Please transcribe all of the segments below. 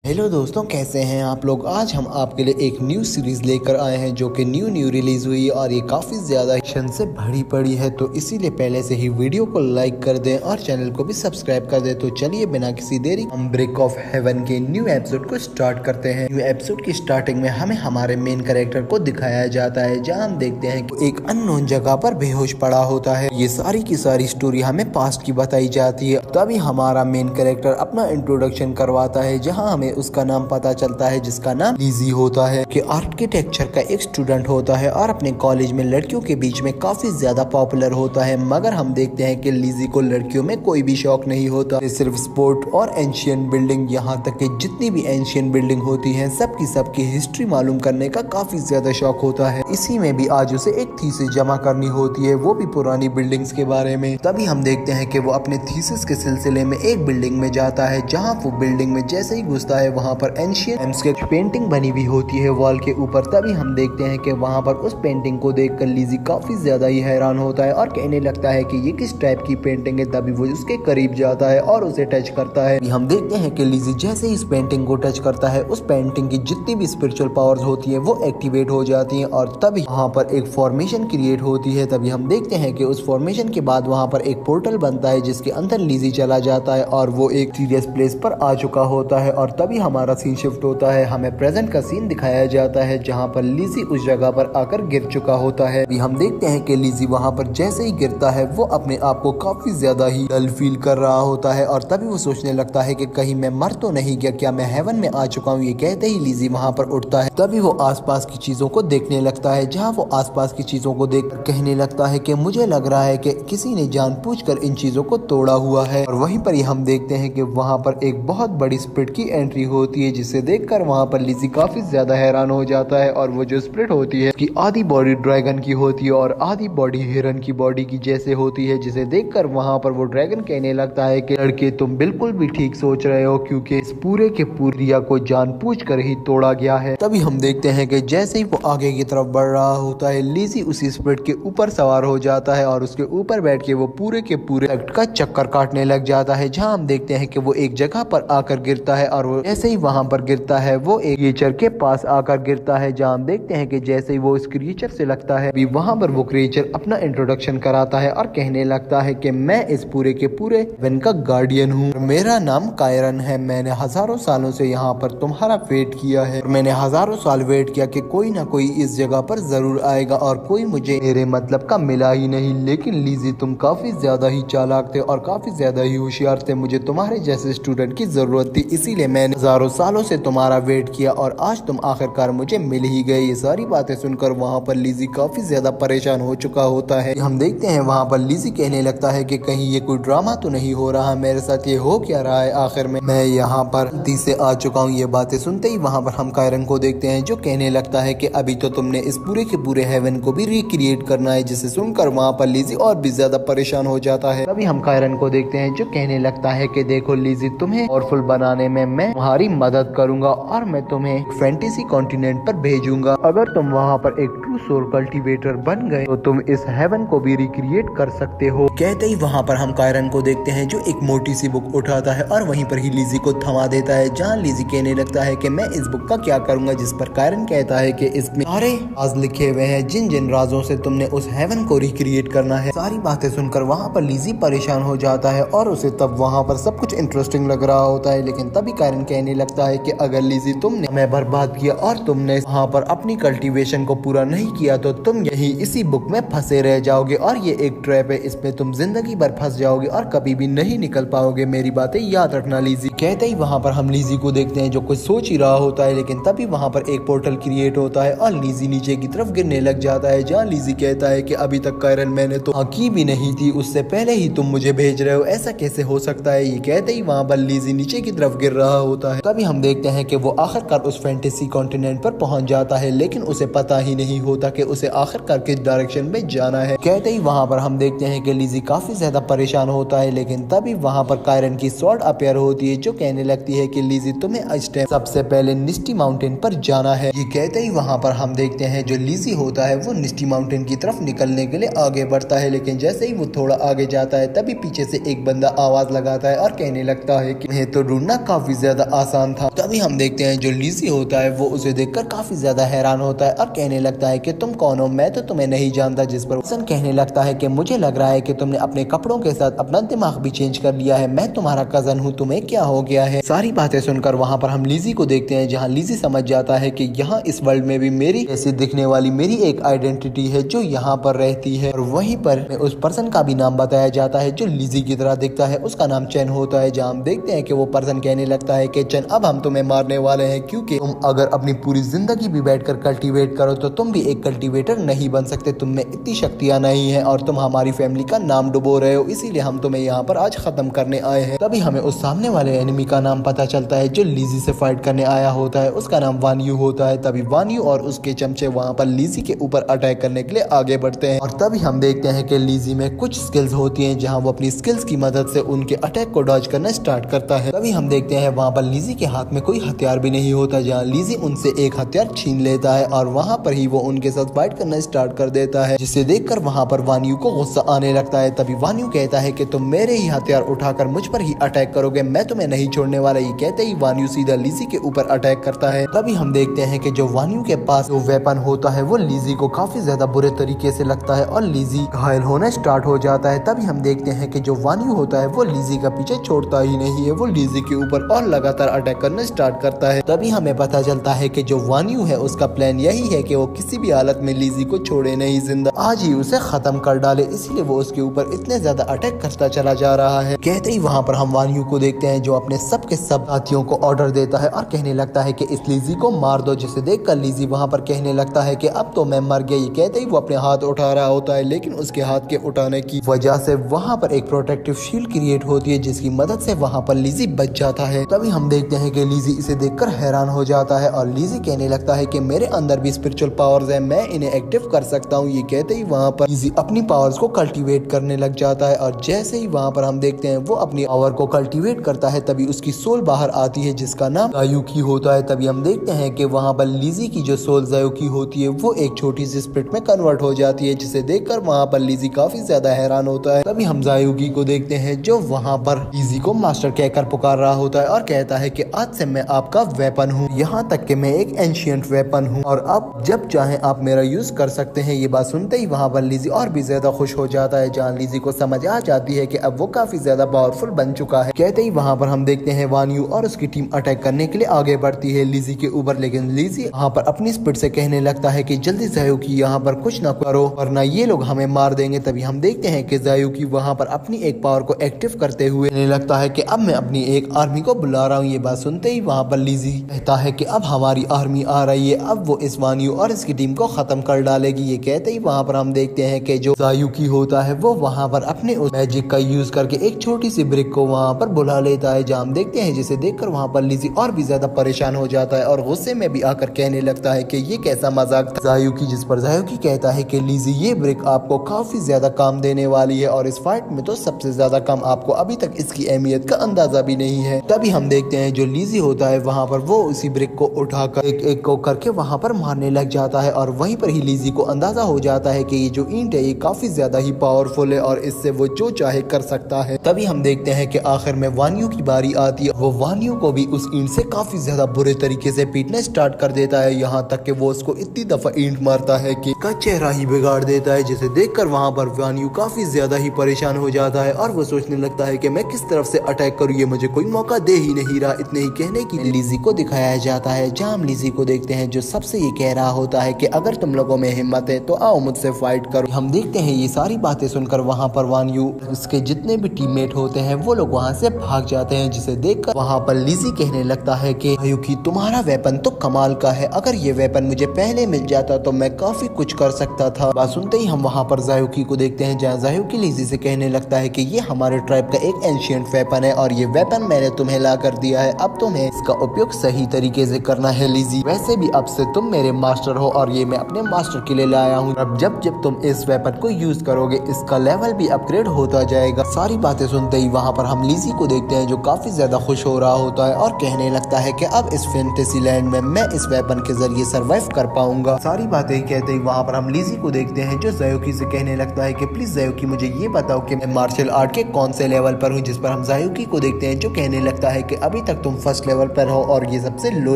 Hello दोस्तों, कैसे हैं आप लोग। आज हम आपके लिए एक न्यू सीरीज लेकर आए हैं जो कि न्यू रिलीज हुई है और ये काफी ज्यादा एक्शन से भरी पड़ी है। तो इसीलिए पहले से ही वीडियो को लाइक कर दें और चैनल को भी सब्सक्राइब कर दें। तो चलिए बिना किसी देरी हम ब्रेक ऑफ हेवन के न्यू एपिसोड को स्टार्ट करते हैं। न्यू एपिसोड की स्टार्टिंग में हमें हमारे मेन कैरेक्टर को दिखाया जाता है, जहाँ हम देखते हैं कि एक अननोन जगह पर बेहोश पड़ा होता है। ये सारी की सारी स्टोरी हमें पास्ट की बताई जाती है। तभी हमारा मेन कैरेक्टर अपना इंट्रोडक्शन करवाता है, जहाँ हमें उसका नाम पता चलता है जिसका नाम लीजी होता है, कि आर्किटेक्चर का एक स्टूडेंट होता है और अपने कॉलेज में लड़कियों के बीच में काफी ज्यादा पॉपुलर होता है। मगर हम देखते हैं कि लीजी को लड़कियों में कोई भी शौक नहीं होता, सिर्फ स्पोर्ट और एंशियंट बिल्डिंग, यहाँ तक कि जितनी भी एंशियंट बिल्डिंग होती है सबकी हिस्ट्री मालूम करने का काफी ज्यादा शौक होता है। इसी में भी आज उसे एक थीसिस जमा करनी होती है, वो भी पुरानी बिल्डिंग्स के बारे में। तभी हम देखते हैं कि वो अपने थीसिस के सिलसिले में एक बिल्डिंग में जाता है, जहाँ वो बिल्डिंग में जैसे ही घुसता है वहाँ पर एंशियंट टाइम्स की पेंटिंग बनी हुई होती है वॉल के ऊपर। तभी हम देखते हैं कि वहाँ पर उस पेंटिंग को देखकर लीजी काफी ज्यादा ही हैरान होता है और कहने लगता है कि ये किस टाइप की पेंटिंग है। तभी वो उसके करीब जाता है और उसे टच करता है। हम देखते हैं कि लीजी जैसे ही इस पेंटिंग को टच करता है, उस पेंटिंग की जितनी भी स्पिरिचुअल पावर्स होती है वो एक्टिवेट हो जाती है और तभी वहाँ पर एक फॉर्मेशन क्रिएट होती है। तभी हम देखते हैं कि उस फॉर्मेशन के बाद वहाँ पर एक पोर्टल बनता है जिसके अंदर लीजी चला जाता है और वो एक सीरियस प्लेस पर आ चुका होता है। और तभी हमारा सीन शिफ्ट होता है, हमें प्रेजेंट का सीन दिखाया जाता है जहाँ पर लीजी उस जगह पर आकर गिर चुका होता है। हम देखते हैं कि लीजी वहाँ पर जैसे ही गिरता है वो अपने आप को काफी ज्यादा ही डल फील कर रहा होता है और तभी वो सोचने लगता है कि कहीं मैं मर तो नहीं गया, क्या मैं हेवन में आ चुका हूँ। ये कहते ही लीजी वहाँ पर उठता है। तभी वो आसपास की चीजों को देखने लगता है, जहाँ वो आसपास की चीजों को देख कहने लगता है कि मुझे लग रहा है कि किसी ने जानबूझकर इन चीजों को तोड़ा हुआ है। और वहीं पर ही हम देखते हैं कि वहाँ पर एक बहुत बड़ी स्पिरिट की एंट्री होती है, जिसे देखकर वहाँ पर लीजी काफी ज्यादा हैरान हो जाता है। और वो जो स्पिरिट होती है कि आधी बॉडी ड्रैगन की होती है और आधी बॉडी हिरन की बॉडी की जैसे होती है, जिसे देखकर वहाँ पर वो ड्रैगन कहने लगता है कि लड़के तुम बिल्कुल भी ठीक सोच रहे हो, क्योंकि इस पूरे के पूरिया को जानबूझकर ही तोड़ा गया है। तभी हम देखते हैं कि जैसे ही वो आगे की तरफ बढ़ रहा होता है, लीजी उसी स्पिरिट के ऊपर सवार हो जाता है और उसके ऊपर बैठ के वो पूरे के पूरे का चक्कर काटने लग जाता है। जहाँ हम देखते हैं कि वो एक जगह पर आकर गिरता है और वो जैसे ही वहाँ पर गिरता है वो एक क्रिएचर के पास आकर गिरता है, जहाँ हम देखते हैं कि जैसे ही वो इस क्रिएचर से लगता है, वहाँ पर वो क्रिएचर अपना इंट्रोडक्शन कराता है और कहने लगता है कि मैं इस पूरे के पूरे हेवन का गार्डियन हूँ, मेरा नाम कायरन है। मैंने हजारों सालों से यहाँ पर तुम्हारा वेट किया है, मैंने हजारों साल वेट किया कि कोई ना कोई इस जगह पर जरूर आएगा और कोई मुझे मेरे मतलब का मिला ही नहीं। लेकिन लीजी तुम काफी ज्यादा ही चालाक थे और काफी ज्यादा ही होशियार थे, मुझे तुम्हारे जैसे स्टूडेंट की जरूरत थी, इसीलिए मैंने हजारों सालों से तुम्हारा वेट किया और आज तुम आखिरकार मुझे मिल ही गए। ये सारी बातें सुनकर वहाँ पर लीजी काफी ज्यादा परेशान हो चुका होता है। हम देखते हैं वहाँ पर लीजी कहने लगता है कि कहीं ये कोई ड्रामा तो नहीं हो रहा, मेरे साथ ये हो क्या रहा है, आखिर में मैं यहाँ पर गलती से आ चुका हूँ। ये बातें सुनते ही वहाँ पर हम कायरन को देखते हैं, जो कहने लगता है कि अभी तो तुमने इस पूरे के पूरे हेवन को भी रिक्रिएट करना है, जिसे सुनकर वहाँ पर लीजी और भी ज्यादा परेशान हो जाता है। तभी हम कायरन को देखते हैं, जो कहने लगता है कि देखो लीजी, तुम्हें पावरफुल बनाने में मैं तुम्हारी मदद करूंगा और मैं तुम्हें फैंटेसी कॉन्टिनेंट पर भेजूंगा। अगर तुम वहाँ पर एक ट्रू सोल कल्टीवेटर बन गए तो तुम इस हेवन को भी रिक्रिएट कर सकते हो। कहते ही वहाँ पर हम कायरन को देखते हैं, जो एक मोटी सी बुक उठाता है और वहीं पर ही लीजी को थमा देता है, जहाँ लीजी कहने लगता है कि मैं इस बुक का क्या करूंगा। जिस पर कायरन कहता है कि इसमें सारे राज लिखे हुए हैं, जिन जिन राजों से तुमने उस हेवन को रिक्रिएट करना है। सारी बातें सुनकर वहाँ पर लीजी परेशान हो जाता है और उसे तब वहाँ पर सब कुछ इंटरेस्टिंग लग रहा होता है। लेकिन तभी कायरन कहने लगता है कि अगर लीजी तुमने हमें बर्बाद किया और तुमने वहाँ पर अपनी कल्टीवेशन को पूरा नहीं किया तो तुम यही इसी बुक में फंसे रह जाओगे और ये एक ट्रैप है, इसमें तुम जिंदगी भर फंस जाओगे और कभी भी नहीं निकल पाओगे। मेरी बातें याद रखना लीजी। कहते ही वहाँ पर हम लीजी को देखते हैं, जो कुछ सोच ही रहा होता है। लेकिन तभी वहाँ पर एक पोर्टल क्रिएट होता है और लीजी नीचे की तरफ गिरने लग जाता है, जहाँ लीजी कहता है कि अभी तक कायरन मैंने तो की भी नहीं थी, उससे पहले ही तुम मुझे भेज रहे हो, ऐसा कैसे हो सकता है। ये कहते ही वहाँ पर लीजी नीचे की तरफ गिर रहा होता है। तभी हम देखते हैं कि वो आखिरकार उस फैंटेसी कॉन्टिनेंट पर पहुंच जाता है, लेकिन उसे पता ही नहीं होता कि उसे आखिरकार किस डायरेक्शन में जाना है। कहते ही वहाँ पर हम देखते हैं कि लीजी काफी ज्यादा परेशान होता है। लेकिन तभी वहाँ पर कायरन की स्वॉर्ड अपेयर होती है, जो कहने लगती है कि लीजी तुम्हें इस टाइम सबसे पहले निस्टी माउंटेन पर जाना है। ये कहते ही वहाँ पर हम देखते हैं जो लीजी होता है वो निस्टी माउंटेन की तरफ निकलने के लिए आगे बढ़ता है, लेकिन जैसे ही वो थोड़ा आगे जाता है तभी पीछे से एक बंदा आवाज लगाता है और कहने लगता है कि तो ढूंढना काफी ज्यादा आसान था। तभी हम देखते हैं जो लीजी होता है वो उसे देखकर काफी ज्यादा हैरान होता है और कहने लगता है कि तुम कौन हो, मैं तो तुम्हें नहीं जानता। जिस पर वसन कहने लगता है कि मुझे लग रहा है कि तुमने अपने कपड़ों के साथ अपना दिमाग भी चेंज कर लिया है, मैं तुम्हारा कजन हूँ, तुम्हें क्या हो गया है। सारी बातें सुनकर वहाँ पर हम लीजी को देखते हैं, जहाँ लीजी समझ जाता है कि यहाँ इस वर्ल्ड में भी मेरी ऐसी दिखने वाली मेरी एक आइडेंटिटी है जो यहाँ पर रहती है। और वहीं पर उस पर्सन का भी नाम बताया जाता है जो लीजी की तरह दिखता है, उसका नाम चैन होता है। जहाँ हम देखते हैं कि वो पर्सन कहने लगता है कि चैन अब हम तुम्हें मारने वाले हैं, क्योंकि तुम अगर अपनी पूरी जिंदगी भी बैठकर कल्टीवेट करो तो तुम भी एक कल्टीवेटर नहीं बन सकते, तुम में इतनी शक्तियां नहीं है और तुम हमारी फैमिली का नाम डुबो रहे हो, इसीलिए हम तुम्हें यहाँ पर आज खत्म करने आए हैं। तभी हमें उस सामने वाले एनिमी का नाम पता चलता है जो लीजी से फाइट करने आया होता है, उसका नाम वानयू होता है। तभी वानयू और उसके चमचे वहाँ पर लीजी के ऊपर अटैक करने के लिए आगे बढ़ते हैं और तभी हम देखते हैं कि लीजी में कुछ स्किल्स होती हैं, जहाँ वो अपनी स्किल्स की मदद से उनके अटैक को डॉज करना स्टार्ट करता है। तभी हम देखते हैं वहाँ पर लीजी के हाथ में कोई हथियार भी नहीं होता, जहाँ लीजी उनसे एक हथियार छीन लेता है और वहाँ पर ही वो उनके साथ फाइट करना स्टार्ट कर देता है, जिसे देखकर वहाँ पर वानयू को गुस्सा आने लगता है। तभी वानयू कहता है कि तुम मेरे ही हथियार उठाकर मुझ पर ही अटैक करोगे, मैं तुम्हें नहीं छोड़ने वाला। ये कहते ही वानयू सीधा लीजी के ऊपर अटैक करता है। तभी हम देखते हैं कि जो वानयू के पास जो वेपन होता है वो लीजी को काफी ज्यादा बुरे तरीके से लगता है और लीजी घायल होना स्टार्ट हो जाता है। तभी हम देखते हैं कि जो वानयू होता है वो लीजी का पीछे छोड़ता ही नहीं है, वो लीजी के ऊपर और लगातार अटैक करना स्टार्ट करता है। तभी हमें पता चलता है कि जो वानयू है उसका प्लान यही है कि वो किसी भी हालत में लीजी को छोड़े नहीं, जिंदा आज ही उसे खत्म कर डाले, इसीलिए वो उसके ऊपर इतने ज्यादा अटैक करता चला जा रहा है। कहते ही वहाँ पर हम वानयू को देखते हैं जो अपने सबके सब साथियों को ऑर्डर देता है और कहने लगता है कि इस लीजी को मार दो, जिसे देखकर लीजी वहाँ पर कहने लगता है कि अब तो मैं मर गया। ये कहते ही वो अपने हाथ उठा रहा होता है, लेकिन उसके हाथ के उठाने की वजह से वहाँ पर एक प्रोटेक्टिव शील्ड क्रिएट होती है, जिसकी मदद से वहाँ पर लीजी बच जाता है। तभी हम देखते हैं कि लीजी इसे देखकर हैरान हो जाता है और लीजी कहने लगता है कि मेरे अंदर भी स्पिरिचुअल पावर्स है, मैं इन्हें एक्टिव कर सकता हूँ। ये कहते ही वहाँ पर लीजी अपनी पावर्स को कल्टीवेट करने लग जाता है और जैसे ही वहाँ पर हम देखते हैं वो अपनी पावर को कल्टीवेट करता है, तभी उसकी सोल बाहर आती है जिसका नाम जायुकी होता है। तभी हम देखते हैं कि वहाँ पर लीजी की जो सोल जायुकी होती है वो एक छोटी सी स्प्रिट में कन्वर्ट हो जाती है, जिसे देखकर वहाँ पर लीजी काफी ज्यादा हैरान होता है। तभी हम जायुकी को देखते हैं जो वहाँ पर लीजी को मास्टर कहकर पुकार रहा होता है और कहता है कि आज से मैं आपका वेपन हूँ, यहाँ तक कि मैं एक एंशिएंट वेपन हूँ और अब जब चाहे आप मेरा यूज कर सकते हैं। ये बात सुनते ही वहाँ पर लीजी और भी ज्यादा खुश हो जाता है, जहाँ लीजी को समझ आ जाती है कि अब वो काफी ज्यादा पावरफुल बन चुका है। कहते ही वहाँ पर हम देखते हैं वानयू और उसकी टीम अटैक करने के लिए आगे बढ़ती है लीजी के ऊपर, लेकिन लीजी वहाँ पर अपनी स्पीड से कहने लगता है कि जल्दी जायुकी यहाँ पर कुछ ना करो वरना ये लोग हमें मार देंगे। तभी हम देखते हैं कि जायुकी वहाँ पर अपनी एक पावर को एक्टिव करते हुए कहने लगता है कि अब मैं अपनी एक आर्मी को बुला रहा हूँ। ये बात सुनते ही वहाँ पर लीजी कहता है कि अब हमारी आर्मी आ रही है, अब वो इस वानयू और इसकी टीम को खत्म कर डालेगी। ये कहते ही वहाँ पर हम देखते हैं कि जो जायुकी होता है वो वहाँ पर अपने उस मैजिक का यूज करके एक छोटी सी ब्रिक को वहाँ पर बुला लेता है, जहाँ हम देखते हैं जिसे देखकर वहाँ पर लीजी और भी ज्यादा परेशान हो जाता है और गुस्से में भी आकर कहने लगता है कि ये कैसा मजाक था जायुकी। जिस पर जायुकी कहता है कि लीजी ये ब्रिक आपको काफी ज्यादा काम देने वाली है और इस फाइट में तो सबसे ज्यादा काम आपको अभी तक इसकी अहमियत का अंदाजा भी नहीं है। तभी हम देखते हैं जो लीजी होता है वहाँ पर वो उसी ब्रिक को उठाकर एक एक को करके वहाँ पर मारने लग जाता है और वहीं पर ही लीजी को अंदाजा हो जाता है कि ये जो ईंट है ये काफी ज्यादा ही पावरफुल है और इससे वो जो चाहे कर सकता है। तभी हम देखते हैं कि आखिर में वानयू की बारी आती है, वो वानयू को भी उस ईंट से काफी ज्यादा बुरे तरीके से पीटना स्टार्ट कर देता है, यहाँ तक कि वो उसको इतनी दफा ईंट मारता है कि का चेहरा ही बिगाड़ देता है, जिसे देखकर वहाँ पर वानयू काफी ज्यादा ही परेशान हो जाता है और वो सोचने लगता है कि मैं किस तरफ से अटैक करूँ, ये मुझे कोई मौका दे ही नहीं रहा। इतने ही कहने की लीजी को दिखाया जाता है, जहाँ हम लीजी को देखते हैं जो सबसे ये कह रहा होता है कि अगर तुम लोगों में हिम्मत है तो आओ मुझसे फाइट करो। हम देखते हैं ये सारी बातें सुनकर वहाँ पर वानयू उसके जितने भी टीममेट होते हैं वो लोग वहाँ से भाग जाते हैं, जिसे देखकर वहाँ पर लीजी कहने लगता है कि जायुकी तुम्हारा वेपन तो कमाल का है, अगर ये वेपन मुझे पहले मिल जाता तो मैं काफी कुछ कर सकता था। बात सुनते ही हम वहाँ पर जायुकी को देखते हैं, जहाँ जायुकी लीजी से कहने लगता है कि ये हमारे ट्राइब का एक एंशिएंट वेपन है और ये वेपन मैंने तुम्हें ला कर दिया है, अब तुम्हें इसका उपयोग सही तरीके से करना है लीजी। वैसे भी अब से तुम मेरे मास्टर हो और ये मैं अपने मास्टर के लिए लाया हूँ, अब जब जब तुम इस वेपन को यूज करोगे इसका लेवल भी अपग्रेड होता जाएगा। सारी बातें सुनते ही वहाँ पर हम लीजी को देखते हैं जो काफी ज्यादा खुश हो रहा होता है और कहने लगता है कि अब इस फैंटेसी लैंड में मैं इस वेपन के जरिए सर्वाइव कर पाऊंगा। सारी बातें कहते ही वहाँ पर हम लिज़ी को देखते हैं जो ज़ायोकी से कहने लगता है कि प्लीज ज़ायोकी मुझे ये बताओ कि मैं मार्शल आर्ट के कौन से लेवल पर हूँ, जिस पर हम ज़ायोकी को देखते हैं जो कहने लगता है कि अभी तक तुम फर्स्ट लेवल पर हो और ये सबसे लो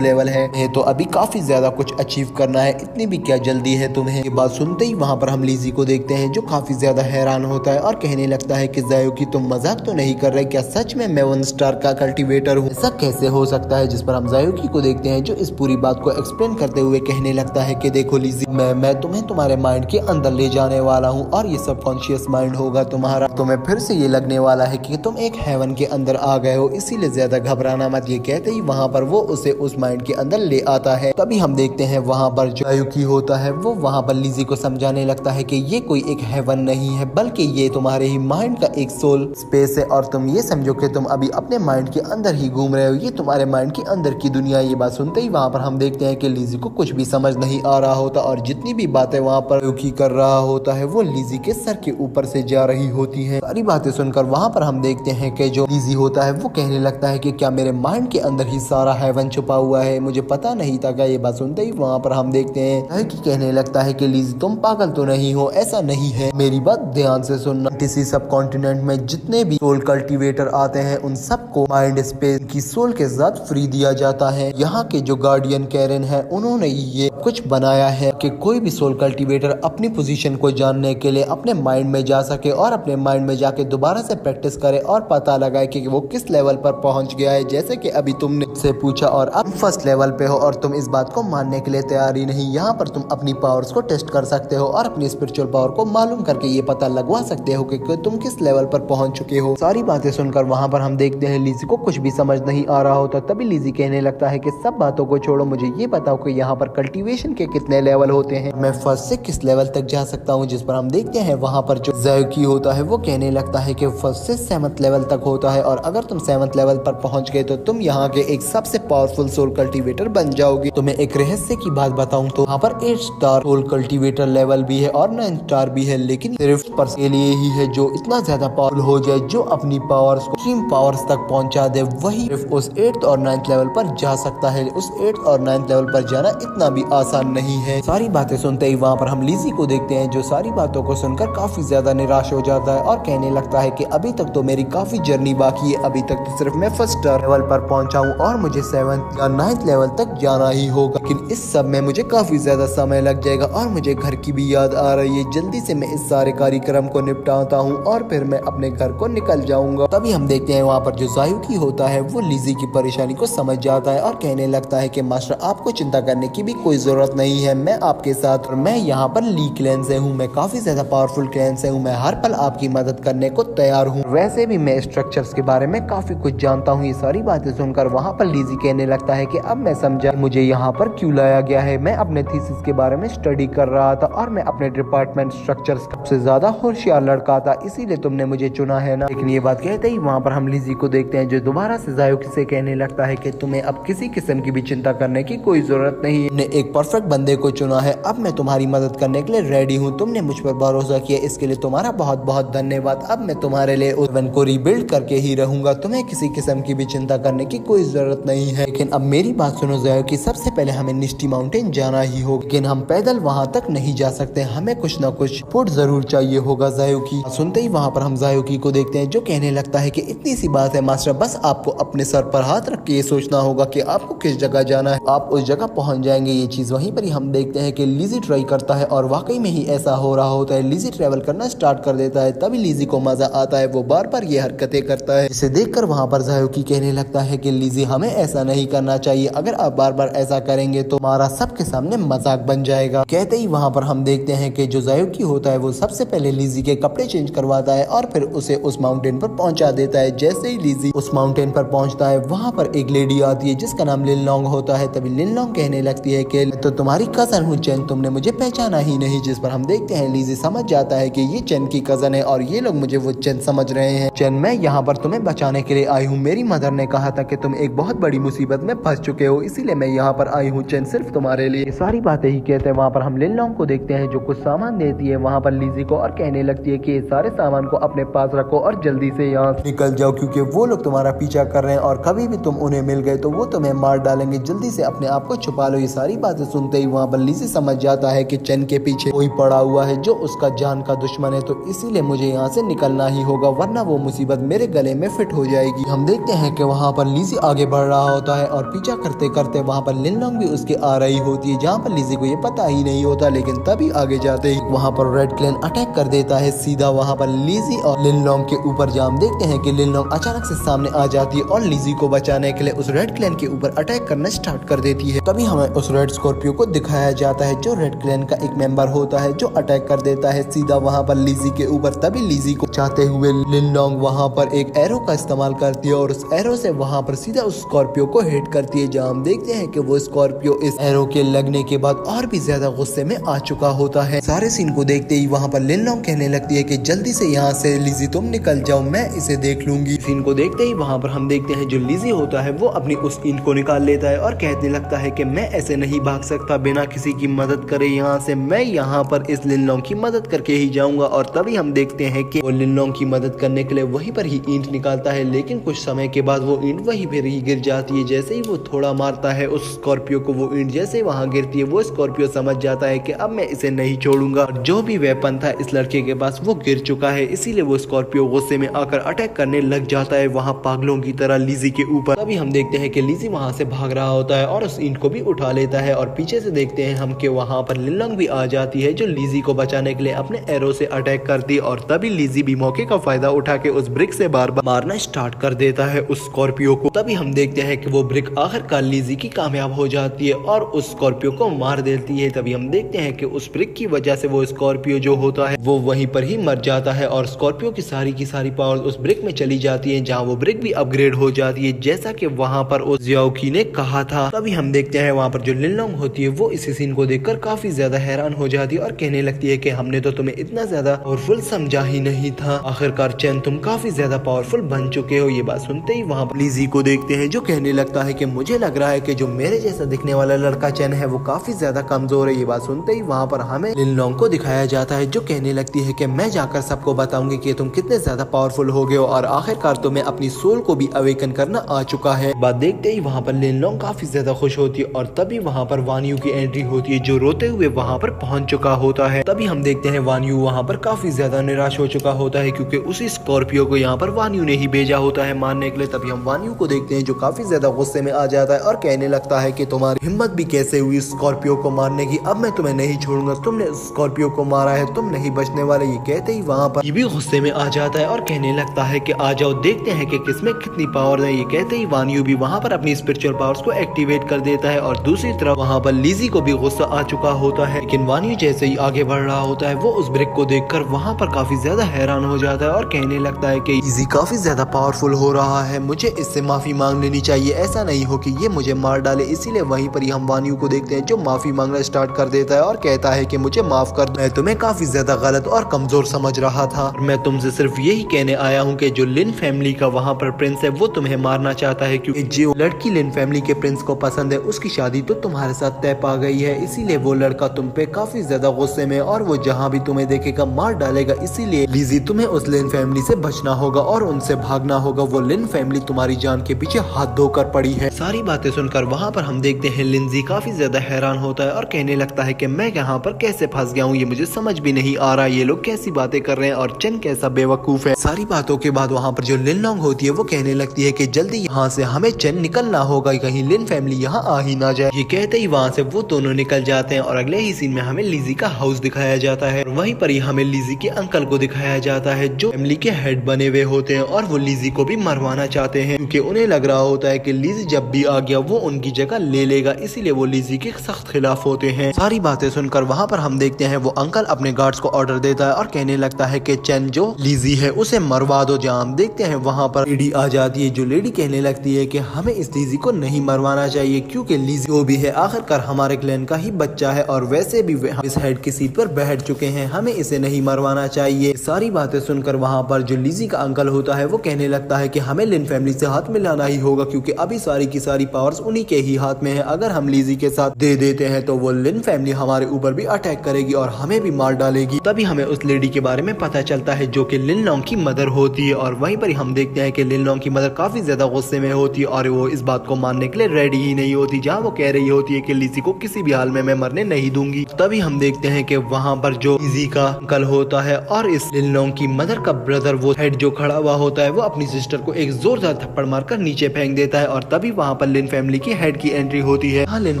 लेवल है, तो अभी काफी ज्यादा कुछ अचीव करना है, इतनी भी क्या जल्दी है तुम्हें। ये बात सुनते ही वहाँ पर हम लिज़ी को देखते हैं जो काफी ज्यादा हैरान होता है और कहने लगता है कि ज़ायोकी तुम मजाक तो नहीं कर रहे, क्या सच में मैं 1 स्टार का कल्टीवेटर हूँ, ऐसा कैसे हो सकता है। जिस पर हम ज़ायोकी को देखते हैं जो इस पूरी बात को एक्सप्लेन करते हुए कहने लगता है कि देखो लिज़ी, मैं तुम्हें तुम्हारे माइंड के अंदर ले जाने वाला हूँ और ये सबकॉन्शियस माइंड होगा तुम्हारा। तुम्हें फिर से ये लगने वाला है कि तुम एक हेवन के अंदर आ गए हो, इसीलिए ज्यादा घबराना मत। ये कहते ही वहाँ पर वो उसे उस माइंड के अंदर ले आता है। तभी हम देखते हैं वहाँ पर जो ज़ायोकी होता है वो वहाँ पर लिज़ी को समझाने लगता है कि ये कोई एक हेवन नहीं है, बल्कि ये तुम्हारे ही माइंड का एक सोल स्पेस है और तुम ये समझो कि तुम अभी अपने माइंड के अंदर ही घूम रहे हो, ये तुम्हारे माइंड के अंदर की दुनिया। ये बात सुनते ही वहाँ पर हम देखते हैं कि लिज़ी को कुछ भी समझ नहीं आ रहा होता और जितनी भी बातें वहाँ पर ज़ायोकी कर रहा होता है वो लिज़ी के सर के ऊपर से जा रही होती है। सारी बातें सुनकर वहाँ पर हम देखते हैं कि जो लिज़ी होता है वो कहने लगता है कि क्या मेरे माइंड के अंदर ही सारा हेवन छुपा हुआ है, मुझे पता नहीं था क्या। ये बात सुनते ही वहाँ पर हम देखते हैं कि कहने लगता है कि लिज़ी तुम पागल तो नहीं हो, ऐसा नहीं है, मेरी बात ध्यान से सुनना। किसी सब कॉन्टिनेंट में जितने भी सोल कल्टीवेटर आते हैं उन सबको माइंड स्पेस की सोल के साथ फ्री दिया जाता है। यहाँ के जो गार्डियन कैरन है उन्होंने ये कुछ बनाया है कि कोई भी सोल कल्टीवेटर अपनी पोजीशन को जानने के लिए अपने माइंड में जा सके और अपने माइंड में जाके दोबारा से प्रैक्टिस करे और पता लगाए कि वो किस लेवल पर पहुंच गया है। जैसे कि अभी तुमने से पूछा और अब फर्स्ट लेवल पे हो और तुम इस बात को मानने के लिए तैयार ही नहीं। यहाँ पर तुम अपनी पावर्स को टेस्ट कर सकते हो और अपनी स्पिरिचुअल पावर को मालूम करके ये पता लगवा सकते हो कि तुम किस लेवल पर पहुंच चुके हो। सारी बातें सुनकर वहाँ पर हम देखते हैं लिज़ी को कुछ भी समझ नहीं आ रहा होता। तभी लिज़ी कहने लगता है कि सब बातों को छोड़ो, मुझे ये बताओ कि यहाँ पर कल्टीवेशन के कितने लेवल होते हैं, मैं फर्स्ट से किस लेवल तक जा सकता हूँ। जिस पर हम देखते हैं वहाँ पर जो ज़ायोकी होता है वो कहने लगता है कि फर्स्ट से 7th लेवल तक होता है और अगर तुम 7th लेवल पर पहुंच गए तो तुम यहाँ के एक सबसे पावरफुल सोल कल्टीवेटर बन जाओगे। तुम्हें एक रहस्य की बात बताऊं तो यहाँ पर 8 स्टार सोल कल्टीवेटर लेवल भी है और 9 स्टार भी है, लेकिन सिर्फ पर के लिए ही है जो इतना ज्यादा पावरफुल हो जाए, जो अपनी पावर्स को एक्सट्रीम पावर्स तक पहुंचा दे, वही सिर्फ उस 8th और 9th लेवल पर जा सकता है। उस 8th और 9th लेवल पर जाना इतना भी आसान नहीं है। सारी बातें सुनते ही वहाँ पर हम लिज़ी को देखते हैं जो सारी बातों को सुनकर काफी ज्यादा निराश हो जाता है और कहने लगता है कि अभी तक तो मेरी काफी जर्नी बाकी है, अभी तक तो सिर्फ मैं फर्स्ट स्टार लेवल पर पहुंचा हूँ और मुझे 7th या 9th लेवल तक जाना ही होगा, लेकिन इस सब में मुझे काफी ज्यादा समय लग जाएगा और मुझे घर की भी याद आ रही है। जल्दी से मैं इस सारे कार्यक्रम को निपटाता हूँ और फिर मैं अपने घर को निकल जाऊंगा। तभी हम देखते हैं वहाँ पर जो ज़ायोकी होता है वो लिज़ी की परेशानी को समझ जाता है और कहने लगता है कि मास्टर आपको चिंता करने की भी कोई जरूरत नहीं है, मैं आपके साथ और मैं यहाँ पर ली क्लैन से हूँ, मैं काफी ज्यादा पावरफुल क्लैन से हूँ, मैं हर पल आपकी मदद करने को तैयार हूँ। वैसे भी मैं स्ट्रक्चर्स के बारे में काफी कुछ जानता हूँ। ये सारी बातें सुनकर वहाँ पर लिज़ी कहने लगता है कि अब मैं समझा मुझे यहाँ पर क्यों लाया गया है। मैं अपने थीसिस के बारे में स्टडी कर रहा था और मैं अपने डिपार्टमेंट स्ट्रक्चर्स सबसे ज्यादा होशियार लड़का था, इसीलिए तुमने मुझे चुना है ना। लेकिन ये बात कहते ही वहाँ पर हम लिज़ी को देखते हैं जो दोबारा से ज़ायोकी से कहने लगता है कि तुम्हें अब किसी किस्म की भी चिंता करने की कोई जरूरत नहीं है, तुमने एक परफेक्ट बंदे को चुना है, अब मैं तुम्हारी मदद करने के लिए रेडी हूँ, तुमने मुझ पर भरोसा किया, इसके लिए तुम्हारा बहुत बहुत धन्यवाद। अब मैं तुम्हारे लिए उस वन को रिबिल्ड करके ही रहूंगा, तुम्हें किसी किस्म की भी चिंता करने की कोई जरूरत नहीं है। लेकिन अब मेरी बात सुनो ज़ायोकी, सबसे पहले हमें निश्टी माउंटेन जाना ही होगा, लेकिन हम पैदल वहाँ तक नहीं जा सकते, हमें कुछ न कुछ फूड जरूर चाहिए होगा। ज़ायोकी सुनते ही वहाँ पर हम ज़ायोकी को देखते हैं जो कहने लगता है कि इतनी सी बात है मास्टर, बस आपको अपने सर पर हाथ रख के ये सोचना होगा कि आपको किस जगह जाना है, आप उस जगह पहुंच जाएंगे। ये चीज वहीं पर ही हम देखते हैं कि लिज़ी ट्राई करता है और वाकई में ही ऐसा हो रहा होता है। लिज़ी ट्रेवल करना स्टार्ट कर देता है, तभी लिज़ी को मजा आता है, वो बार बार ये हरकतें करता है। इसे देखकर वहाँ पर ज़ायोकी कहने लगता है कि लिज़ी हमें ऐसा नहीं करना चाहिए, अगर आप बार बार ऐसा करेंगे तो हमारा सबके सामने मजाक बन जाएगा। कहते ही वहाँ पर हम देखते हैं कि जो ज़ायोकी होता है वो सबसे पहले लिज़ी के कपड़े चेंज करवाता है और फिर उसे उस माउंटेन पर पहुंचा देता है। जैसे ही लिज़ी उस माउंटेन पर पहुंचता है वहाँ पर एक लेडी आती है जिसका नाम लिनलोंग होता है। तभी लिनलोंग कहने लगती है कि तो तुम्हारी कजन हूँ चेन, तुमने मुझे पहचाना ही नहीं। जिस पर हम देखते हैं लिज़ी समझ जाता है कि ये चेन की कजन है और ये लोग मुझे वो चेन समझ रहे हैं। चेन, मैं यहाँ पर तुम्हें बचाने के लिए आई हूँ, मेरी मदर ने कहा था कि तुम एक बहुत बड़ी मुसीबत में फंस चुके हो, इसीलिए मैं यहाँ पर आई हूँ चेन, सिर्फ तुम्हारे लिए। ये सारी बातें ही कहते हैं वहाँ पर हम लिनलोंग को देखते हैं जो कुछ सामान देती है वहाँ पर लिज़ी को और कहने लगती है कि ये सारे सामान को अपने पास रखो और जल्दी से यहाँ निकल जाओ, क्योंकि वो लोग तुम्हारा पीछा कर रहे हैं और कभी भी तुम उन्हें मिल गए तो वो तुम्हें मार डालेंगे, जल्दी से अपने आप को छुपा लो। ये सारी बातें सुनते ही वहाँ पर लिज़ी समझ जाता है कि चेन के पीछे कोई पड़ा हुआ है जो उसका जान का दुश्मन है, तो इसीलिए मुझे यहाँ से निकलना ही होगा वरना वो मुसीबत मेरे गले में फिट हो जाएगी। हम देखते हैं कि वहाँ पर लिज़ी आगे बढ़ रहा होता है और पीछा करते करते वहाँ पर लिन लॉन्ग भी उसके आ रही होती है, जहाँ पर लिज़ी को ये पता ही नहीं होता। लेकिन तभी आगे जाते ही वहाँ पर रेड क्लैन अटैक कर देता है सीधा वहाँ पर लिज़ी और लिन लॉन्ग के ऊपर। जहाँ हम देखते हैं कि लिन लॉन्ग अचानक से सामने आ जाती है और लिज़ी को बचाने के लिए उस रेड क्लैन के ऊपर अटैक करना स्टार्ट कर देती है। तभी हमें उस रेड स्कॉर्पियो को दिखाया जाता है जो रेड क्लैन का एक मेंबर होता है, जो अटैक कर देता है सीधा वहाँ पर लिज़ी के ऊपर। तभी लिज़ी को चाहते हुए लिन लॉन्ग वहाँ पर एक एरो का इस्तेमाल करती है और उस एरो से वहाँ पर सीधा उस स्कॉर्पियो को हिट करती है। जहाँ हम देखते हैं कि वो स्कॉर्पियो इस एरो के लगने के बाद और भी ज्यादा गुस्से में आ चुका होता है। सारे सीन को देखते ही वहाँ पर लिन लॉन्ग कहने लगती है कि जल्दी से यहाँ से लिज़ी तुम निकल जाओ, मैं इसे देख लूंगी। सीन को देखते ही वहाँ पर हम देखते हैं जो लिज़ी होता है वो अपनी उस ईंट को निकाल लेता है और कहने लगता है कि मैं ऐसे नहीं भाग सकता बिना किसी की मदद करे यहाँ से, मैं यहाँ पर इस लिन लॉन्ग की मदद करके ही जाऊंगा। और तभी हम देखते हैं कि वो लिन लॉन्ग की मदद करने के लिए वहीं पर ही ईंट निकालता है, लेकिन कुछ समय के बाद वो ईंट वहीं पर ही गिर जाती है। जैसे ही वो थोड़ा मारता है उस स्कॉर्पियो को, वो ईंट जैसे वहां गिरती है वो स्कॉर्पियो समझ जाता है कि अब मैं इसे नहीं छोड़ूंगा। और जो भी वेपन था इस लड़के के पास वो गिर चुका है, इसीलिए वो स्कॉर्पियो गुस्से में आकर अटैक करने लग जाता है वहां पागलों की तरह लिज़ी के ऊपर। तभी हम देखते हैं कि लिज़ी वहां से भाग रहा होता है और उस ईंट को भी उठा लेता है और पीछे से देखते हैं हम कि वहां पर लिन लॉन्ग भी आ जाती है जो लिज़ी को बचाने के लिए अपने एरो से अटैक करती है। और तभी लिज़ी भी मौके का फायदा उठा के उस ब्रिक से बार बार मारना स्टार्ट कर देता है उस स्कॉर्पियो को। तभी हम देखते हैं कि वो ब्रिक आखिरकार लिज़ी की कामयाब हो जाती है और उस स्कॉर्पियो को मार देती है। तभी हम देखते हैं कि उस ब्रिक की वजह से वो स्कॉर्पियो जो होता है वो वहीं पर ही मर जाता है और स्कॉर्पियो की सारी पावर उस ब्रिक में चली जाती है, जहाँ वो ब्रिक भी अपग्रेड हो जाती है जैसा कि वहाँ पर उस जियाओकी ने कहा था। तभी हम देखते हैं वहाँ पर जो लिन लॉन्ग होती है वो इसी सीन को देखकर काफी ज्यादा हैरान हो जाती है और कहने लगती है कि हमने तो तुम्हें इतना ज्यादा पावरफुल समझा ही नहीं था, आखिरकार चैन तुम काफी ज्यादा पावरफुल बन चुके हो। ये बात सुनते ही वहाँ पर लिज़ी को देखते हैं जो कहने लगता है कि मुझे लग रहा है कि जो मेरे जैसा दिखने वाला लड़का चैन है वो काफी ज्यादा कमजोर है। ये बात सुनते ही वहाँ पर हमें लिन लॉन्ग को दिखाया जाता है जो कहने लगती है कि मैं जाकर सबको बताऊंगी कि तुम कितने ज्यादा पावरफुल हो गए हो और आखिरकार तुम्हें अपनी सोल को भी अवेकन करना आ चुका है। बात देखते ही वहाँ पर लिन लॉन्ग काफी ज्यादा खुश होती है और तभी वहाँ पर वान यू की एंट्री होती है जो रोते हुए वहाँ पर पहुंच चुका होता है। तभी हम देखते हैं वान यू वहाँ पर काफी ज्यादा निराश हो चुका होता है क्योंकि उसी स्कॉर्पियो को यहाँ पर वान यू ने ही भेजा होता है मारने के लिए। तभी हम वान यू को देखते हैं जो काफी ज्यादा गुस्से में आ जाता है और कहने लगता है कि तुम्हारी हिम्मत भी कैसे हुई स्कॉर्पियो को मारने की, अब मैं तुम्हें नहीं छोड़ूंगा, तुमने स्कॉर्पियो को मारा है, तुम नहीं बचने वाले। ये कहते ही वहाँ पर ये भी गुस्से में आ जाता है और कहने लगता है कि आ जाओ देखते हैं कि किसमें कितनी पावर है। ये कहते ही वान यू भी वहाँ पर अपनी स्पिरिचुअल पावर्स को एक्टिवेट कर देता है और दूसरी तरफ वहाँ पर लिज़ी को भी गुस्सा आ चुका होता है। लेकिन वान यू जैसे ही आगे बढ़ रहा होता है वो उस ब्रिक को देखकर वहाँ पर काफी ज्यादा हैरान हो जाता है और कहने लगता है कि लिज़ी काफी ज्यादा पावरफुल हो रहा है, मुझे इससे माफी मांग लेनी चाहिए, ऐसा नहीं हो कि ये मुझे मार डाले। इसीलिए वहीं पर ही हम वान यू को देखते हैं जो माफी मांगना स्टार्ट कर देता है और कहता है कि मुझे माफ कर दो, मैं तुम्हें काफी ज्यादा गलत और कमजोर समझ रहा था और मैं तुमसे सिर्फ यही कहने आया हूँ कि जो लिन फैमिली का वहाँ पर प्रिंस है वो तुम्हें मारना चाहता है क्योंकि जो लड़की लिन फैमिली के प्रिंस को पसंद है उसकी शादी तो तुम्हारे साथ तय पा गई है, इसीलिए वो लड़का तुम पे काफी ज्यादा गुस्से में और वो जहाँ भी तुम्हें देखेगा मार डालेगा। इसीलिए लिज़ी तुम्हें उस लिन फैमिली से बचना होगा और उनसे भागना होगा, वो लिन फैमिली तुम्हारी जान के पीछे हाथ धोकर पड़ी है। सारी बातें सुनकर वहाँ पर हम देखते हैं लिंजी काफी ज्यादा हैरान होता है और कहने लगता है कि मैं यहाँ पर कैसे फंस गया हूँ, ये मुझे समझ भी नहीं आ रहा, ये लोग कैसी बातें कर रहे हैं और चेन कैसा बेवकूफ है। सारी बातों के बाद वहाँ पर जो लिन लॉन्ग होती है वो कहने लगती है कि जल्दी यहाँ से हमें चेन निकलना होगा, कहीं लिन फैमिली यहाँ आ ही ना जाए। ये कहते ही वहाँ से वो दोनों निकल जाते हैं और अगले ही सीन में हमें लिज़ी का हाउस दिखाया जाता है और वहीं पर ही हमें लिज़ी के अंकल को दिखाया जाता है जो फैमिली के हेड बने हुए होते हैं और वो लिज़ी को भी मरवाना चाहते हैं क्योंकि उन्हें लग रहा होता है कि लिज़ी जब भी आ गया वो उनकी जगह ले लेगा, इसीलिए वो लिज़ी के सख्त खिलाफ होते हैं। सारी बातें सुनकर वहाँ पर हम देखते हैं वो अंकल अपने गार्ड्स को ऑर्डर देता है और कहने लगता है कि चेन जो लिज़ी है उसे मरवा दो। जहाँ हम देखते हैं वहाँ पर लेडी आ जाती है जो लेडी कहने लगती है कि हमें इस लिज़ी को नहीं मरवाना चाहिए क्योंकि लिज़ी जो भी है आखिरकार हमारे क्लैन का ही बच्चा है और वैसे भी इस हेड की सीट पर बैठ चुके हैं, हमें इसे नहीं मरवाना चाहिए। सारी बातें सुनकर वहाँ पर जो लिज़ी का अंकल होता है वो कहने लगता है कि हमें लिन फैमिली से हाथ मिलाना ही होगा क्योंकि अभी सारी की सारी पावर्स उन्हीं के ही हाथ में है, अगर हम लिज़ी के साथ दे देते हैं तो वो लिन फैमिली हमारे ऊपर भी अटैक करेगी और हमें भी मार डालेगी। तभी हमें उस लेडी के बारे में पता चलता है जो कि लिन लॉन्ग की मदर होती है और वहीं पर हम देखते देखते हैं कि लिन लॉन्ग की मदर काफी ज्यादा गुस्से में होती है और वो इस बात को मानने के लिए रेडी ही नहीं होती, जहाँ वो कह रही होती है कि लिजी को किसी भी हाल में मैं मरने नहीं दूंगी। तभी हम देखते हैं कि वहाँ पर जो लिजी का अंकल होता है और इस लिन लॉन्ग की मदर का ब्रदर वो हेड जो खड़ा हुआ होता है वो अपनी सिस्टर को एक जोरदार थप्पड़ मारकर नीचे फेंक देता है। और तभी वहाँ पर लिन फैमिली की हेड की एंट्री होती है। हाँ, लिन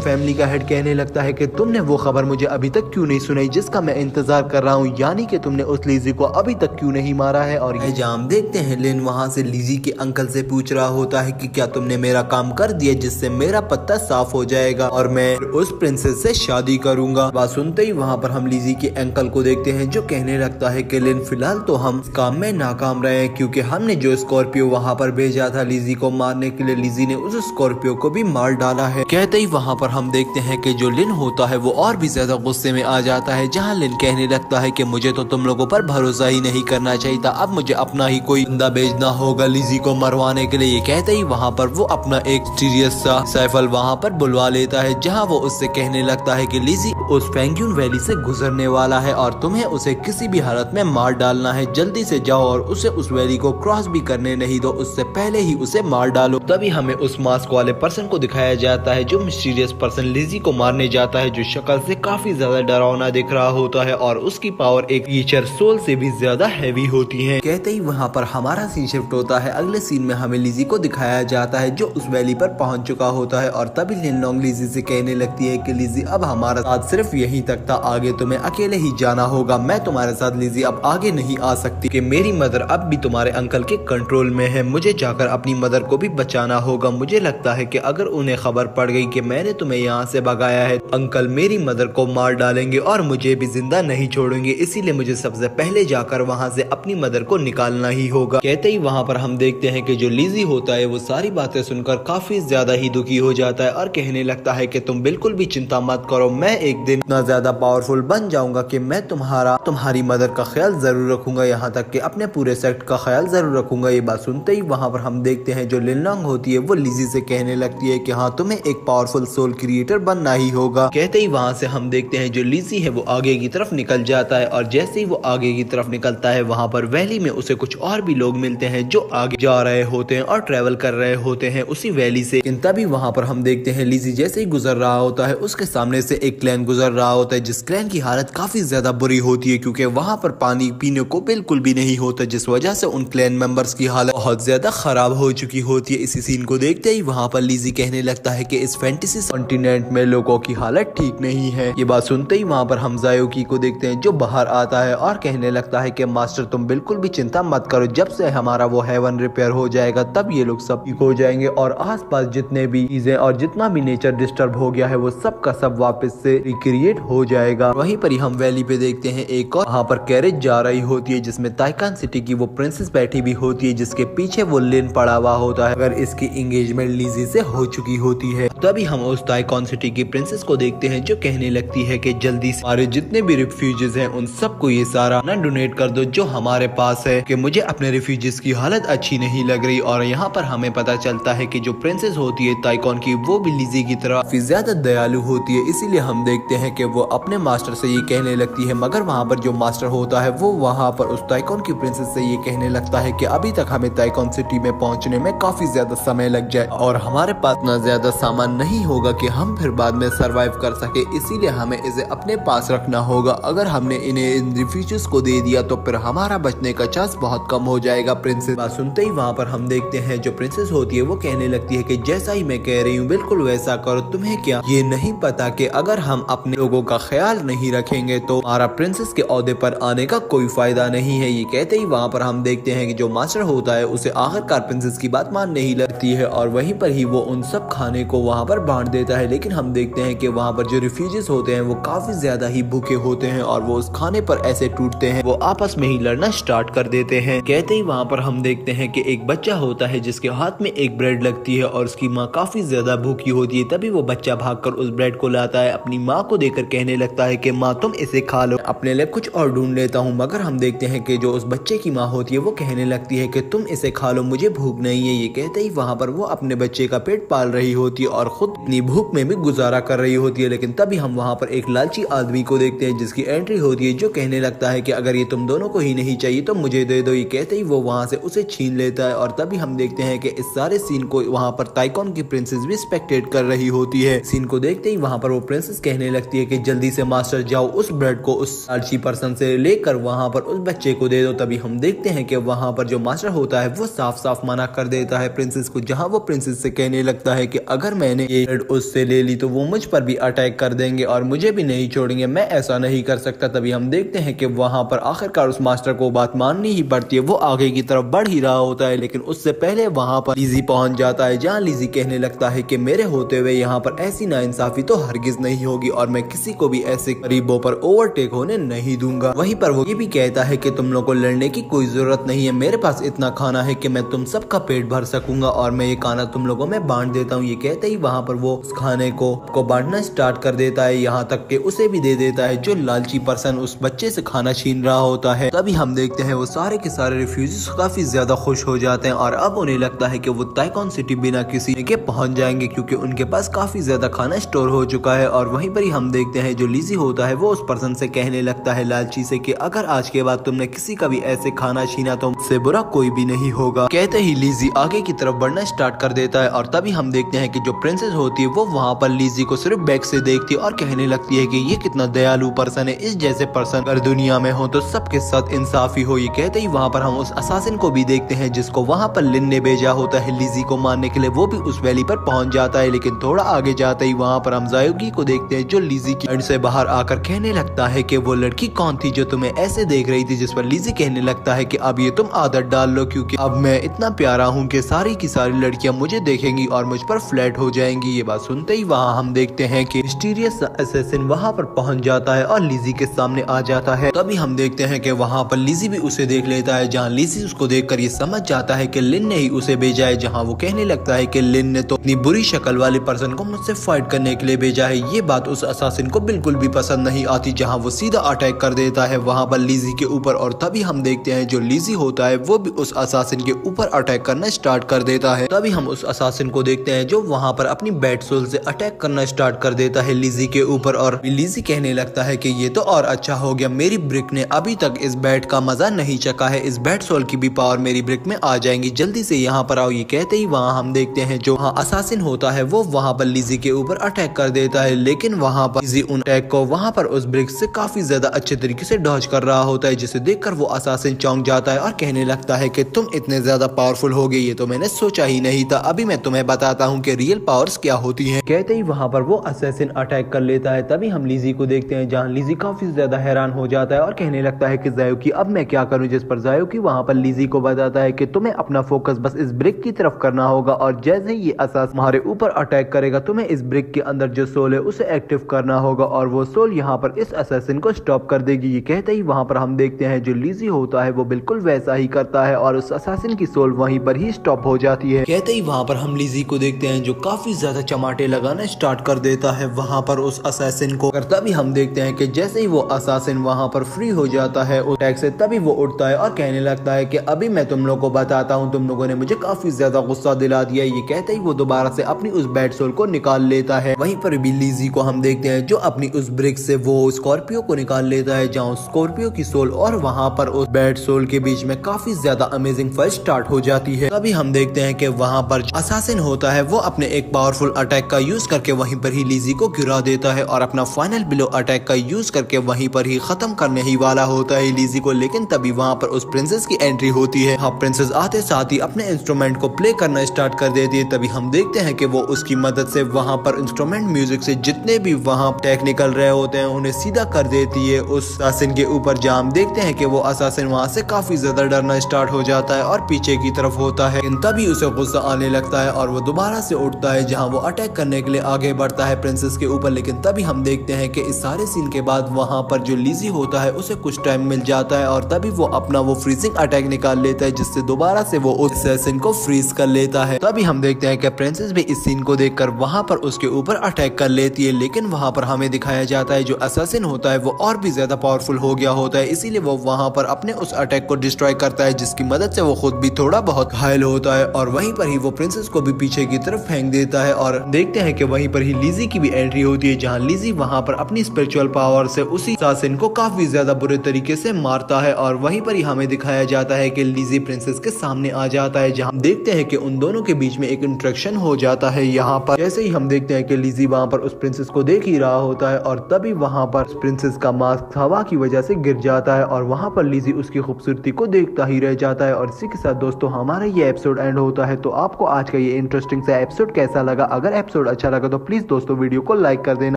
फैमिली का हेड कहने लगता है कि तुमने वो खबर मुझे अभी तक क्यों नहीं सुनाई जिसका मैं इंतजार कर रहा हूँ, यानी कि तुमने उस लिजी को अभी तक क्यों नहीं मारा है। और ये जाम देखते हैं लिन वहाँ से लिजी के अंकल से पूछ रहा होता है कि क्या तुमने मेरा काम कर दिया जिससे मेरा पत्ता साफ हो जाएगा और मैं उस प्रिंसेस से शादी करूंगा। बात सुनते ही वहाँ पर हम लिजी के अंकल को देखते हैं जो कहने लगता है कि लिन फिलहाल तो हम काम में नाकाम रहे हैं क्योंकि हमने जो स्कॉर्पियो वहाँ पर भेजा था लिजी को मारने के लिए, लिजी ने उस स्कॉर्पियो को भी मार डाला है। कहते ही वहाँ पर हम देखते हैं कि जो लिन होता है वो और भी ज्यादा गुस्से में आ जाता है, जहाँ लिन कहने लगता है कि मुझे तो तुम लोगों पर भरोसा ही नहीं करना चाहिए था, अब मुझे अपना ही कोई बंदा भेजना होगा लिजी को मरवाने के लिए। कहते ही वहाँ पर वो अपना एक सीरियस सा साइफल वहाँ पर बुलवा लेता है, जहाँ वो उससे कहने लगता है कि लिजी उस फेंग्यून वैली से गुजरने वाला है और तुम्हें उसे किसी भी हालत में मार डालना है, जल्दी से जाओ और उसे उस वैली को क्रॉस भी करने नहीं दो, उससे पहले ही उसे मार डालो। तभी हमें उस मास्क वाले पर्सन को दिखाया जाता है जो मिस्टीरियस पर्सन लिजी को मारने जाता है, जो शक्ल से काफी ज्यादा डरावना दिख रहा होता है और उसकी पावर एक टीचर सोल से भी ज्यादा हैवी होती है। कहते ही वहाँ पर हमारा सीन शिफ्ट होता है, अगले सीन में हमें लिजी को दिखाया जाता है जो उस वैली पर पहुंच चुका होता है। और तभी लिन लॉन्ग लिजी से कहने लगती है कि लिजी अब हमारा साथ सिर्फ यहीं तक था, आगे तुम्हें अकेले ही जाना होगा, मैं तुम्हारे साथ लिजी अब आगे नहीं आ सकती कि मेरी मदर अब भी तुम्हारे अंकल के कंट्रोल में है, मुझे जाकर अपनी मदर को भी बचाना होगा। मुझे लगता है कि अगर उन्हें खबर पड़ गई कि मैंने तुम्हें यहाँ से भगाया है, अंकल मेरी मदर को मार डालेंगे और मुझे भी जिंदा नहीं छोड़ेंगे, इसीलिए मुझे सबसे पहले जाकर वहाँ से अपनी मदर को निकालना ही होगा। कहते ही वहाँ पर हम देखते हैं कि जो लिजी होता है वो सारी बातें सुनकर काफी ज्यादा ही दुखी हो जाता है और कहने लगता है कि तुम बिल्कुल भी चिंता मत करो, मैं एक दिन इतना ज्यादा पावरफुल बन जाऊंगा कि मैं तुम्हारी मदर का ख्याल जरूर रखूंगा, यहाँ तक कि अपने पूरे सेक्ट का ख्याल जरूर रखूंगा। ये बात सुनते ही वहाँ पर हम देखते हैं जो लिन लॉन्ग होती है वो लिजी से कहने लगती है कि हाँ तुम्हें एक पावरफुल सोल क्रिएटर बनना ही होगा। कहते ही वहाँ से हम देखते हैं जो लिजी है वो आगे की तरफ निकल जाता है और जैसे ही वो आगे की तरफ निकलता है वहाँ पर वैली में उसे कुछ और भी लोग मिलते हैं जो आगे जा रहे होते हैं और ट्रेवल कर रहे होते हैं उसी वैली से। तभी वहाँ पर हम देखते हैं लिजी जैसे ही गुजर रहा होता है उसके सामने से एक क्लैन गुजर रहा होता है, जिस क्लैन की हालत काफी ज्यादा बुरी होती है क्योंकि वहाँ पर पानी पीने को बिल्कुल भी नहीं होता, जिस वजह से उन क्लैन मेंबर्स की हालत बहुत ज्यादा खराब हो चुकी होती है। इसी सीन को देखते ही वहाँ पर लिजी कहने लगता है कि इस फैंटेसी कॉन्टिनेंट में लोगों की हालत ठीक नहीं है। ये बात सुनते ही वहाँ पर हम जायोकी को देखते हैं जो बाहर आता है और कहने लगता है कि मास्टर तुम बिल्कुल भी चिंता मत करो, जब से हमारा वो हेवन रिपेयर हो जाएगा तब ये लोग सब ठीक हो जाएंगे और आसपास जितने भी चीजें और जितना भी नेचर डिस्टर्ब हो गया है वो सब का सब वापस से रिक्रिएट हो जाएगा। वहीं पर ही हम वैली पे देखते हैं एक और वहाँ पर कैरेज जा रही होती है जिसमें ताइकान सिटी की वो प्रिंसेस बैठी भी होती है, जिसके पीछे वो लिन पड़ा हुआ होता है अगर इसकी एंगेजमेंट लिजी से हो चुकी होती है। तभी हम उस ताइकान सिटी की प्रिंसेस को देखते हैं जो कहने लगती है कि जल्दी से हमारे जितने भी रिफ्यूजीज हैं उन सबको ये सारा ना डोनेट कर दो जो हमारे पास है, कि मुझे अपने रिफ्यूजीज की हालत अच्छी नहीं लग रही। और यहाँ पर हमें पता चलता है कि जो प्रिंसेस होती है ताइकान की वो भी लिजी की तरह काफी ज्यादा दयालु होती है, इसीलिए हम देखते हैं कि वो अपने मास्टर से ये कहने लगती है, मगर वहाँ पर जो मास्टर होता है वो वहाँ पर उस ताइकान की प्रिंसेस से ये कहने लगता है कि अभी तक हमें ताइकान सिटी में पहुँचने में काफी ज्यादा समय लग जाए और हमारे पास इतना ज्यादा सामान नहीं होगा कि हम फिर बाद में सरवाइव कर सके, इसीलिए हमें इसे अपने पास रखना होगा। अगर हमने इन्हें इन रिफ्यूजीज को दे दिया तो फिर हमारा बचने का चांस बहुत कम हो जाएगा। प्रिंसेस बात सुनते ही वहाँ पर हम देखते हैं जो प्रिंसेस होती है वो कहने लगती है कि जैसा ही मैं कह रही हूँ बिल्कुल वैसा करो, तुम्हें क्या ये नहीं पता कि अगर हम अपने लोगों का ख्याल नहीं रखेंगे तो हमारा प्रिंसेस के ओहदे पर आने का कोई फायदा नहीं है। ये कहते ही वहाँ पर हम देखते हैं कि जो मास्टर होता है उसे आखिरकार प्रिंसेस की बात मान नहीं लगती है और वहीं पर ही वो उन सब खाने को वहाँ पर बांट देता है। लेकिन हम देखते हैं कि वहाँ पर जो रिफ्यूजीज होते हैं वो काफी ज्यादा ही भूखे होते हैं और वो उस खाने पर ऐसे टूटते हैं वो आपस में ही लड़ना स्टार्ट कर देते हैं। कहते ही वहाँ पर हम देखते हैं कि एक बच्चा होता है जिसके हाथ में एक ब्रेड लगती है और उसकी माँ काफी ज्यादा भूखी होती है। तभी वो बच्चा भागकर उस ब्रेड को लाता है, अपनी माँ को देखकर कहने लगता है कि माँ तुम इसे खा लो, अपने लिए कुछ और ढूंढ लेता हूँ। मगर हम देखते हैं कि जो उस बच्चे की माँ होती है वो कहने लगती है कि तुम इसे खा लो, मुझे भूख नहीं है। ये कहते ही वहाँ पर वो अपने बच्चे का पेट पाल रही होती है और खुद इतनी भूख में भी गुजारा कर रही होती है। लेकिन तभी हम वहाँ पर एक लालची आदमी को देखते हैं जिसकी एंट्री होती है, जो कहने लगता है कि अगर ये तुम दोनों को ही नहीं चाहिए तो मुझे दे दो। ये कहते ही वो वहाँ से उसे छीन लेता है और तभी हम देखते हैं कि इस सारे सीन को वहाँ पर ताइकॉन की प्रिंसेस भी स्पेक्टेट कर रही होती है। सीन को देखते ही वहाँ पर वो प्रिंसेस कहने लगती है कि जल्दी से मास्टर जाओ, उस ब्रेड को उस लालची पर्सन से लेकर वहाँ पर उस बच्चे को दे दो। तभी हम देखते हैं कि वहाँ पर जो मास्टर होता है वो साफ साफ मना कर देता है प्रिंसेस को, जहाँ वो प्रिंसेस से कहने लगता है कि अगर मैंने ये ब्रेड उससे ले ली तो वो मुझ पर भी अटैक कर देंगे और मुझे भी नहीं छोड़ेंगे, मैं ऐसा नहीं कर सकता। तभी हम देखते हैं कि वहाँ पर आखिरकार उस मास्टर को बात माननी ही पड़ती है। वो आगे की तरफ बढ़ ही रहा होता है, लेकिन उससे पहले वहाँ पर लिज़ी पहुंच जाता है, जहाँ लिज़ी कहने लगता है कि मेरे होते हुए यहाँ पर ऐसी नाइंसाफी तो हरगिज नहीं होगी और मैं किसी को भी ऐसे गरीबों पर ओवरटेक होने नहीं दूंगा। वहीं पर वो ये भी कहता है कि तुम लोगों को लड़ने की कोई जरूरत नहीं है, मेरे पास इतना खाना है कि मैं तुम सबका पेट भर सकूंगा और मैं ये खाना तुम लोगों में बांट देता हूँ। ये कहते ही वहाँ पर वो उस खाने को बांटना स्टार्ट कर देता है, यहाँ तक कि उसे भी दे देता है जो लालची पर्सन उस बच्चे से खाना छीन रहा होता है। तभी हम देखते हैं वो सारे के सारे रिफ्यूजीज काफी ज्यादा खुश हो जाते हैं और अब उन्हें लगता है कि वो ताइकॉन सिटी बिना किसी के पहुंच जाएंगे, क्योंकि उनके पास काफी ज्यादा खाना स्टोर हो चुका है। और वहीं पर ही हम देखते हैं जो लिज़ी होता है वो उस पर्सन से कहने लगता है लालची से कि अगर आज के बाद तुमने किसी का भी ऐसे खाना छीना तो मुझसे बुरा कोई भी नहीं होगा। कहते ही लिज़ी आगे की तरफ बढ़ना स्टार्ट कर देता है और तभी हम देखते हैं कि जो प्रिंसेस होती है वो वहाँ पर लिज़ी को सिर्फ बैक से देखती है और कहने लगती है कि ये कितना दयालु पर्सन है, इस जैसे पर्सन अगर दुनिया में हो तो सबके साथ इंसाफी हो। ये कहते ही वहाँ पर हम उस असासिन को भी देखते हैं जिसको वहाँ पर लिन ने भेजा होता है लिज़ी को मारने के लिए। वो भी उस वैली पर पहुंच जाता है, लेकिन थोड़ा आगे जाते ही वहाँ पर हम ज़ायोगी को देखते हैं जो लिज़ी की एंड से बाहर आकर कहने लगता है कि वो लड़की कौन थी जो तुम्हें ऐसे देख रही थी, जिस पर लिज़ी कहने लगता है कि अब ये तुम आदत डाल लो, क्योंकि अब मैं इतना प्यारा हूँ कि सारी की सारी लड़कियां मुझे देखेंगी और मुझ पर फ्लैट हो जाएंगी। ये बात सुनते ही वहाँ हम देखते हैं कि मिस्टीरियस असैसिन वहाँ पर पहुंच जाता है और लिज़ी के सामने आ जाता है। तभी हम देखते हैं कि वहाँ पर लिज़ी भी उसे देख लेता है, जहाँ लिज़ी उसको देखकर ये समझ जाता है कि लिन ने ही उसे भेजा है। जहाँ वो कहने लगता है कि लिन ने तो इतनी बुरी शक्ल वाले पर्सन को मुझसे फाइट करने के लिए भेजा है। ये बात उस असासिन को बिल्कुल भी पसंद नहीं आती, जहाँ वो सीधा अटैक कर देता है वहाँ पर लिज़ी के ऊपर। और तभी हम देखते हैं जो लिज़ी होता है वो भी उस असासिन के ऊपर अटैक करना स्टार्ट कर देता है। तभी हम उस असासिन को देखते हैं जो वहाँ पर अपनी बैट सोल से अटैक करना स्टार्ट कर देता है लिज़ी के ऊपर। और लिज़ी कहने लगता है कि ये तो और अच्छा हो गया, मेरी ब्रिक ने अभी तक इस बैट का मजा नहीं चखा है, इस बैट सोल की भी पावर मेरी ब्रिक में आ जाएंगी, जल्दी से यहाँ पर आओ। ये कहते ही वहाँ हम देखते हैं जो असासिन होता है वो वहाँ पर लिज़ी के ऊपर अटैक कर देता है, लेकिन वहाँ पर लिज़ी उन अटैक को वहाँ पर उस ब्रिक से काफी ज्यादा अच्छे तरीके से डॉज कर रहा होता है, जिसे देखकर वो असासिन चौंक जाता है और कहने लगता है कि तुम इतने ज्यादा पावरफुल हो गए, ये तो मैंने सोचा ही नहीं था, अभी मैं तुम्हें बताता हूँ कि रियल पावर्स क्या होती हैं। कहते ही वहाँ पर वो असासिन अटैक कर लेता है। तभी हम लिज़ी को देखते हैं जहाँ लिज़ी काफी ज्यादा हैरान हो जाता है और कहने लगता है कि ज़ायोकी अब मैं क्या करूँ, जिस पर ज़ायोकी वहाँ पर लिज़ी को बताता है कि तुम्हें अपना फोकस बस इस ब्रिक की तरफ करना होगा और जैसे ही ये असास तुम्हारे ऊपर अटैक करेगा तुम्हें इस ब्रिक के अंदर जो सोल है उसे एक्टिव करना होगा और वो सोल यहाँ पर इस असासिन को स्टॉप कर देगी। ये कहते ही वहाँ पर हम देखते हैं जो लिज़ी होता है वो बिल्कुल वैसा ही करता है और उस असासिन की सोल वहीं पर ही स्टॉप हो जाती है। कहते ही वहाँ पर हम लिज़ी को देखते हैं जो काफी ज्यादा चमाटे लगाना स्टार्ट कर देता है वहाँ पर उस असासिन को। तभी हम देखते हैं कि जैसे ही वो असासिन वहाँ पर फ्री हो जाता है उस अटैक से, तभी वो उठता है और कहने लगता है कि अभी मैं तुम लोगों को बताता हूँ, तुम लोगों ने मुझे काफी ज्यादा गुस्सा दिला दिया। ये कहते ही वो दोबारा से अपनी उस बैट सोल को निकाल लेता है। वहीं पर भी लिज़ी को हम देखते हैं जो अपनी उस ब्रिक से वो स्कॉर्पियो को निकाल लेता है, जहाँ स्कॉर्पियो की सोल और वहाँ पर उस बैट सोल के बीच में काफी ज्यादा अमेजिंग फाइट स्टार्ट हो जाती है। तभी हम देखते हैं कि वहाँ पर असासिन होता है वो अपने एक पावरफुल अटैक का यूज करके वहीं पर ही लिज़ी को गिरा देता है और अपना फाइनल ब्लो अटैक का यूज करके वहीं पर ही खत्म करने ही वाला होता है लिज़ी को। लेकिन तभी वहाँ पर उस प्रिंसेस की एंट्री होती है। हाँ, प्रिंसेस आते साथ ही अपने इंस्ट्रूमेंट को प्ले करना स्टार्ट कर देती है। तभी हम देखते हैं कि वो उसकी मदद से वहाँ पर इंस्ट्रूमेंट म्यूजिक से जितने भी वहाँ अटैक निकल रहे होते हैं उन्हें सीधा कर देती है उस असासिन के ऊपर, जहाँ हम देखते हैं कि वो असासिन वहाँ से काफी ज्यादा डरना स्टार्ट हो जाता है और पीछे की तरफ होता है। तभी उसे गुस्सा आने लगता है और वो दोबारा से उठता है, जहाँ वो अटैक करने के लिए आगे बढ़ता है प्रिंसेस के ऊपर। लेकिन तभी हम देखते हैं कि इस सारे सीन के बाद वहाँ पर जो लिज़ी होता है उसे कुछ टाइम मिल जाता है और तभी वो अपना वो फ्रीजिंग अटैक निकाल लेता है, जिससे दोबारा से वो उस असासिन को फ्रीज कर लेता है। तभी हम देखते हैं कि प्रिंसेस भी इस सीन को देखकर वहाँ पर उसके ऊपर अटैक कर लेती है, लेकिन वहाँ पर हमें दिखाया जाता है जो असैसिन होता है वो और भी ज्यादा पावरफुल हो गया होता है, इसीलिए वो वहाँ पर अपने उस अटैक को डिस्ट्रॉय करता है, जिसकी मदद से वो खुद भी थोड़ा बहुत घायल होता है और वहीं पर ही वो प्रिंसेस को भी पीछे की तरफ फेंक देता है। और देखते हैं कि वहीं पर ही लिज़ी की भी एंट्री होती है, जहाँ लिज़ी वहाँ पर अपनी स्पिरिचुअल पावर से उसी असैसिन को काफी ज्यादा बुरे तरीके से मारता है और वहीं पर ही हमें दिखाया जाता है कि लिज़ी प्रिंसेस के सामने आ जाता है, जहाँ देखते हैं कि उन दोनों के बीच में एक इंटरेक्शन हो जाता है। यहाँ पर जैसे ही हम देखते हैं कि लिज़ी वहाँ पर उस प्रिंसेस को देख ही रहा होता है और तभी वहाँ पर प्रिंसेस का मास्क हवा की वजह से गिर जाता है और वहाँ पर लिज़ी उसकी खूबसूरती को देखता ही रह जाता है। और इसी के साथ दोस्तों हमारा ये एपिसोड एंड होता है। तो आपको आज का ये इंटरेस्टिंग सा एपिसोड कैसा लगा? अगर एपिसोड अच्छा लगा तो प्लीज दोस्तों वीडियो को लाइक कर देना,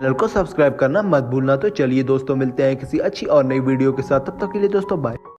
चैनल को सब्सक्राइब करना मत भूलना। तो चलिए दोस्तों मिलते हैं किसी अच्छी और नई वीडियो के साथ, तब तक के लिए दोस्तों बाय।